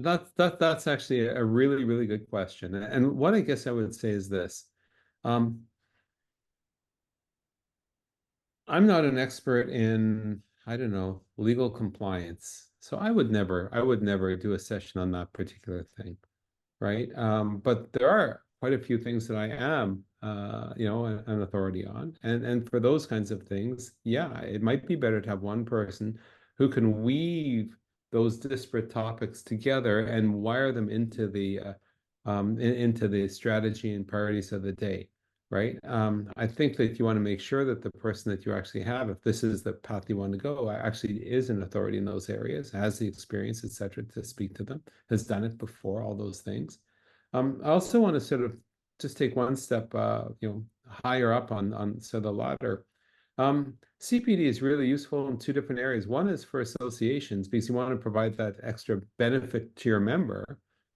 that's actually a really, really good question. And what I guess I would say is this. Um, I'm not an expert in, I don't know, legal compliance. So I would never do a session on that particular thing, right? But there are quite a few things that I am, an authority on. And for those kinds of things, yeah, it might be better to have one person who can weave those disparate topics together and wire them into into the strategy and priorities of the day, right? I think that you want to make sure that the person that you actually have, if this is the path you want to go, actually is an authority in those areas, has the experience, et cetera, to speak to them, has done it before, all those things. I also want to sort of just take one step, higher up on so the ladder. CPD is really useful in two different areas. One is for associations because you want to provide that extra benefit to your member.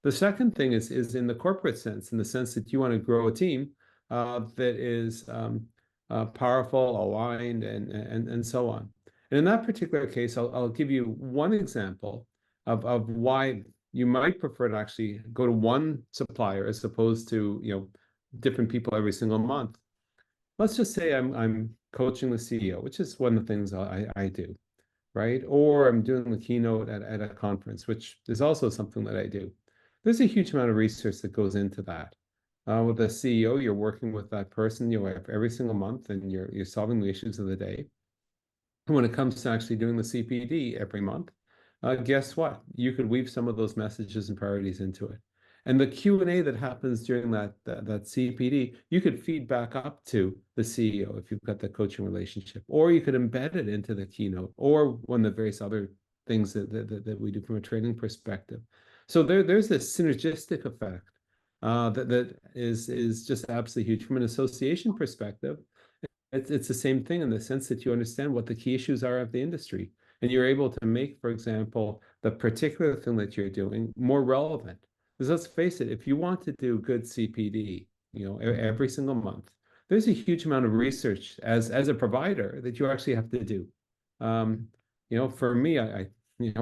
The second thing is in the corporate sense, in the sense that you want to grow a team that is powerful, aligned, and so on. And in that particular case, I'll give you one example of why you might prefer to actually go to one supplier as opposed to, different people every single month. Let's just say I'm coaching the CEO, which is one of the things I do, right? Or I'm doing the keynote at a conference, which is also something that I do. There's a huge amount of research that goes into that. With a CEO, you're working with that person, every single month, and you're solving the issues of the day. And when it comes to actually doing the CPD every month, guess what? You could weave some of those messages and priorities into it. And the Q&A that happens during that CPD, you could feed back up to the CEO if you've got the coaching relationship, or you could embed it into the keynote, or one of the various other things that we do from a training perspective. So there's this synergistic effect that is just absolutely huge. From an association perspective, it's the same thing in the sense that you understand what the key issues are of the industry, and you're able to make, for example, the particular thing that you're doing more relevant. Because let's face it, if you want to do good CPD, every single month, there's a huge amount of research as a provider that you actually have to do. For me,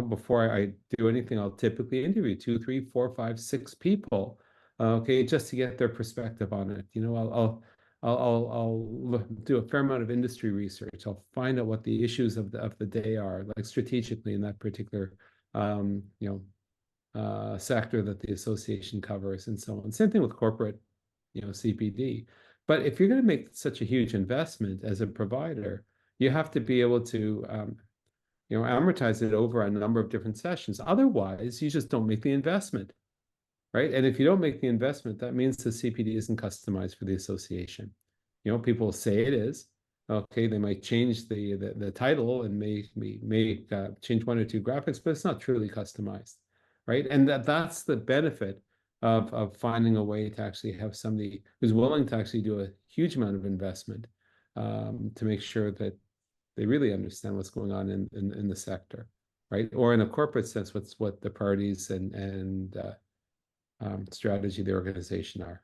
before I do anything, I'll typically interview two, three, four, five, six people, okay, just to get their perspective on it. I'll do a fair amount of industry research. I'll find out what the issues of the day are, like strategically in that particular sector that the association covers, and so on. Same thing with corporate, CPD. But if you're going to make such a huge investment as a provider, you have to be able to amortize it over a number of different sessions. Otherwise, you just don't make the investment. Right? And if you don't make the investment, that means the CPD isn't customized for the association. People say it is. Okay, they might change the title and may change one or two graphics, but it's not truly customized, right? And that's the benefit of finding a way to actually have somebody who's willing to actually do a huge amount of investment to make sure that they really understand what's going on in the sector, right? Or in a corporate sense, what the priorities and strategy of the organization are.